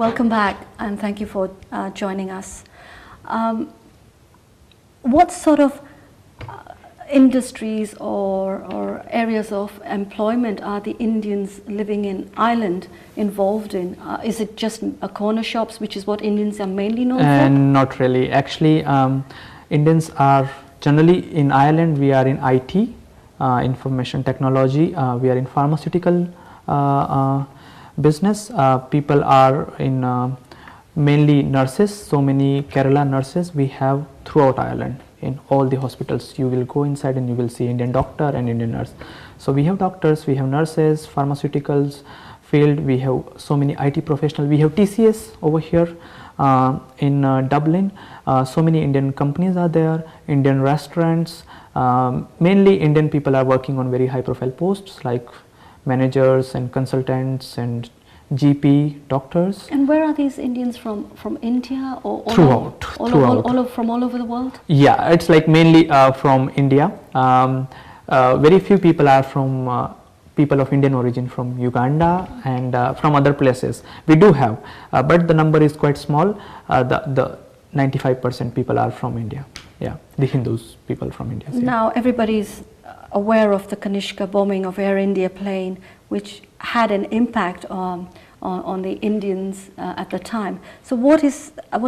Welcome back, and thank you for joining us. What sort of industries or areas of employment are the Indians living in Ireland involved in? Is it just corner shops, which is what Indians are mainly known for? Not really. Actually, Indians are generally in Ireland. We are in IT, information technology. We are in pharmaceutical business. People are in mainly nurses. So many Kerala nurses we have throughout Ireland. In all the hospitals, you will go inside and you will see Indian doctor and Indian nurse. So we have doctors, we have nurses, pharmaceuticals field, we have so many IT professionals. We have TCS over here in Dublin. So many Indian companies are there, Indian restaurants. Mainly Indian people are working on very high profile posts like managers and consultants and GP, doctors. And where are these Indians from? From India or throughout? From all over the world? Yeah, it's like mainly from India. Very few people are from people of Indian origin from Uganda and from other places. We do have, but the number is quite small. The 95% people are from India. Yeah, the Hindus people from India. Yeah. Now everybody's aware of the Kanishka bombing of Air India plane, which had an impact on the Indians at the time. So what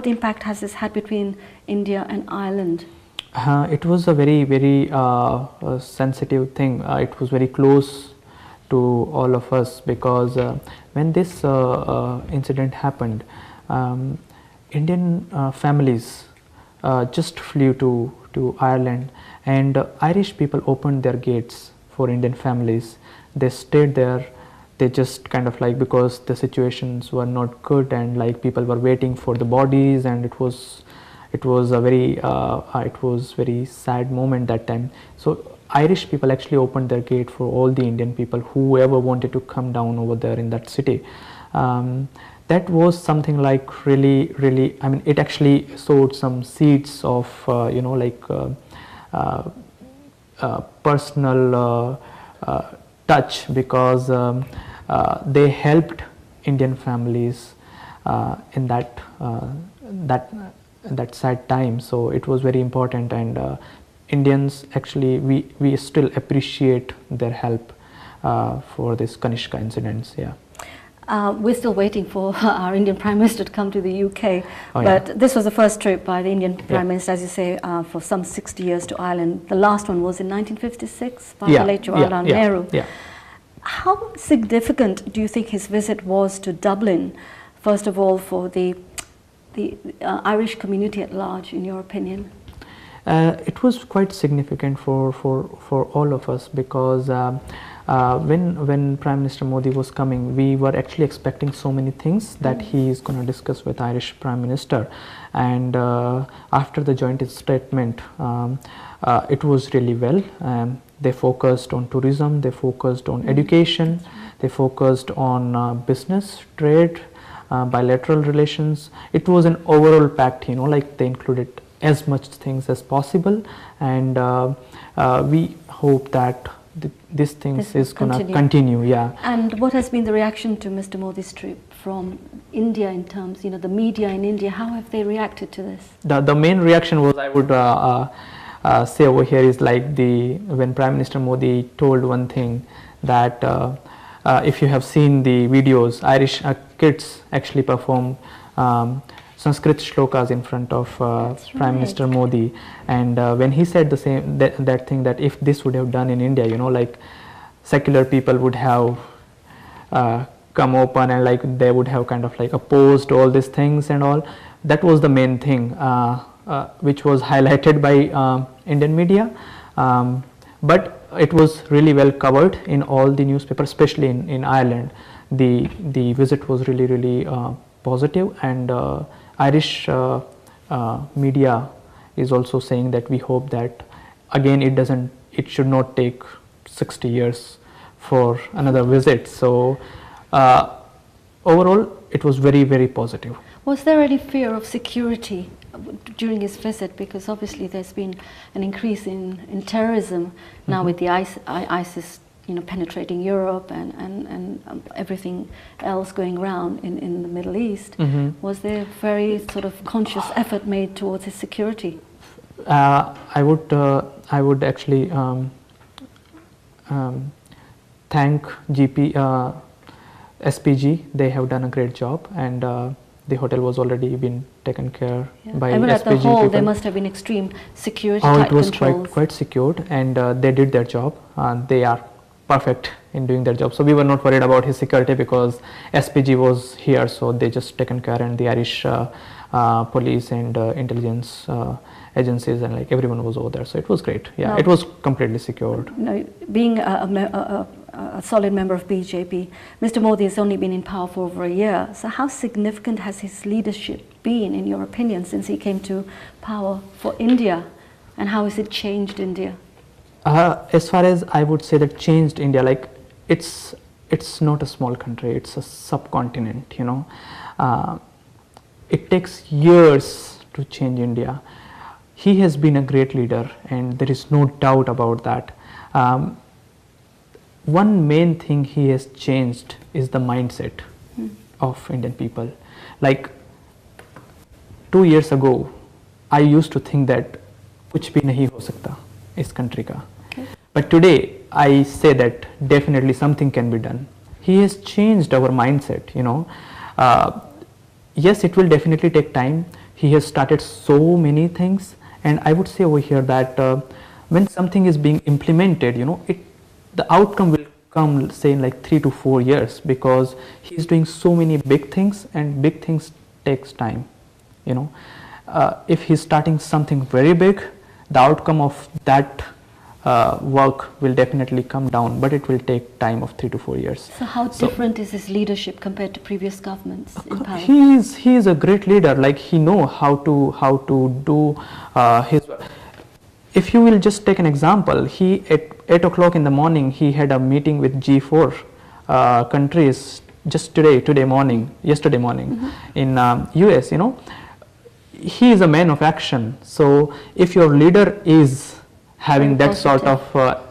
impact has this had between India and Ireland? It was a very sensitive thing. It was very close to all of us because when this incident happened, Indian families just flew to Ireland, and Irish people opened their gates for Indian families. They stayed there. They just kind of like, because the situations were not good and like people were waiting for the bodies, and it was a very sad moment that time. So Irish people actually opened their gate for all the Indian people, whoever wanted to come down over there in that city. That was something like really, I mean, it actually sowed some seeds of personal touch, because they helped Indian families in that sad time. So it was very important, and Indians actually we still appreciate their help for this Kanishka incidents. Yeah. We're still waiting for our Indian Prime Minister to come to the UK, but yeah. This was the first trip by the Indian Prime Minister, as you say, for some 60 years to Ireland. The last one was in 1956 by the late Jawaharlal Nehru. Yeah. How significant do you think his visit was to Dublin, first of all, for the Irish community at large, in your opinion? It was quite significant for all of us, because when Prime Minister Modi was coming, we were actually expecting so many things that he is going to discuss with Irish Prime Minister, and after the joint statement, it was really well. They focused on tourism, they focused on education, they focused on business, trade, bilateral relations. It was an overall pact, like they included as much things as possible, and we hope that these things is going to continue. Yeah. And what has been the reaction to Mr. Modi's trip from India in terms, the media in India? How have they reacted to this? The main reaction was, I would say over here, is like when Prime Minister Modi told one thing, that if you have seen the videos, Irish kids actually perform Sanskrit shlokas in front of Prime Minister Modi, and when he said the same that thing, that if this would have done in India, like secular people would have come open and like they would have kind of like opposed all these things and all. That was the main thing which was highlighted by Indian media, but it was really well covered in all the newspapers, especially in Ireland. The visit was really positive, and Irish media is also saying that we hope that again it should not take 60 years for another visit. So overall it was very positive. Was there any fear of security during his visit, because obviously there's been an increase in terrorism now with the ISIS penetrating Europe and everything else going around in the Middle East, was there very sort of conscious effort made towards his security? I would actually thank SPG. They have done a great job, and the hotel was already been taken care by Even SPG at the hall, people. there must have been extreme security It was controls. quite secured, and they did their job. They are perfect in doing their job. So we were not worried about his security because SPG was here, so they just taken care, and the Irish police and intelligence agencies and like everyone was over there. So it was great. Yeah, it was completely secured. Being a solid member of BJP, Mr. Modi has only been in power for over a year. So how significant has his leadership been, in your opinion, since he came to power for India? And how has it changed India? As far as I would say that changed India, like it's not a small country, it's a subcontinent, it takes years to change India. He has been a great leader, and there is no doubt about that. One main thing he has changed is the mindset of Indian people. Like 2 years ago, I used to think that कुछ भी नहीं हो सकता इस country का. But today, I say that definitely something can be done. He has changed our mindset, Yes, it will definitely take time. He has started so many things, and I would say over here that when something is being implemented, the outcome will come, say, in like 3 to 4 years, because he is doing so many big things, and big things takes time. If he's starting something very big, the outcome of that work will definitely come down, but it will take time of 3 to 4 years. So how different is his leadership compared to previous governments in power? He is a great leader. Like he know how to do his. If you will just take an example, he at 8 o'clock in the morning he had a meeting with G4 countries just yesterday morning in US. He is a man of action. So if your leader is having that sort of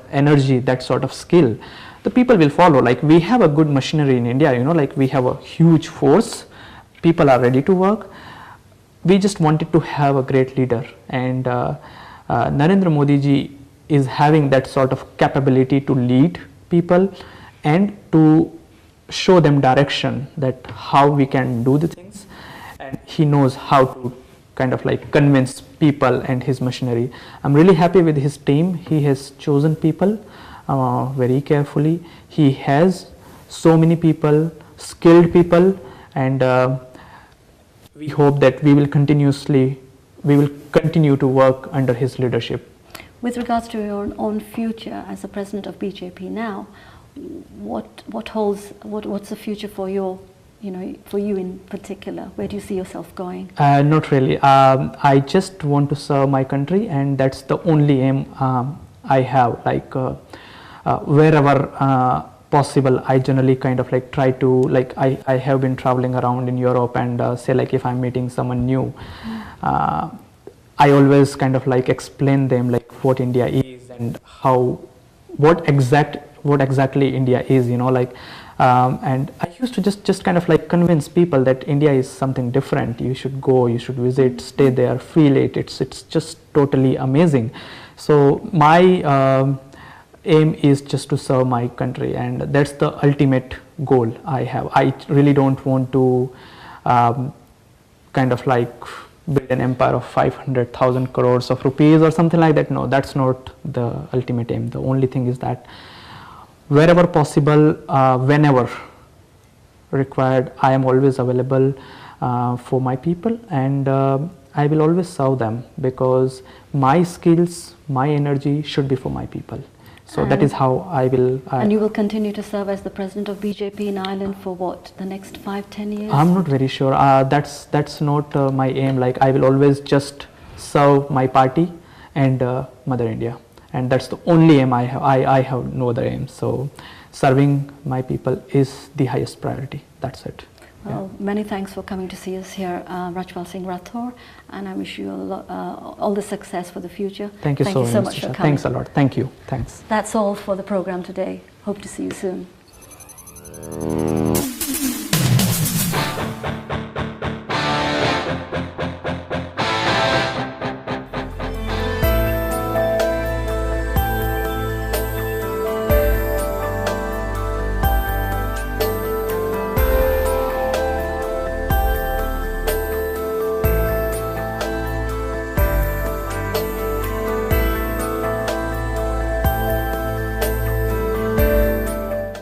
energy, that sort of skill, the people will follow. Like we have a good machinery in India, like we have a huge force, people are ready to work. We just wanted to have a great leader, and Narendra Modi ji is having that sort of capability to lead people and to show them direction, that how we can do the things, and he knows how to kind of like convince people and his machinery. I'm really happy with his team. He has chosen people very carefully. He has so many people, skilled people, and we hope that we will continue to work under his leadership. With regards to your own future as the president of BJP now, what's the future for your for you in particular? Where do you see yourself going? Not really. I just want to serve my country, and that's the only aim I have. Like wherever possible, I generally kind of like try to, like I have been traveling around in Europe, and say like if I'm meeting someone new, I always kind of like explain them like what India is and what exactly India is, and I used to just kind of like convince people that India is something different. You should go, you should visit, stay there, feel it. It's just totally amazing. So my aim is just to serve my country, and that's the ultimate goal I have. I really don't want to kind of like build an empire of 500,000 crores of rupees or something like that. No, that's not the ultimate aim. The only thing is that wherever possible, whenever required, I am always available for my people, and I will always serve them, because my skills, my energy should be for my people. So that is how I will. And you will continue to serve as the president of BJP in Ireland for what, the next 5-10 years? I'm not very sure. That's not my aim. Like I will always just serve my party and Mother India. And that's the only aim I have. I have no other aim. So serving my people is the highest priority. That's it. Well, many thanks for coming to see us here, Rajpal Singh Rathore, and I wish you all the success for the future. Thank you so much for coming. Thanks a lot. Thank you. Thanks. That's all for the program today. Hope to see you soon.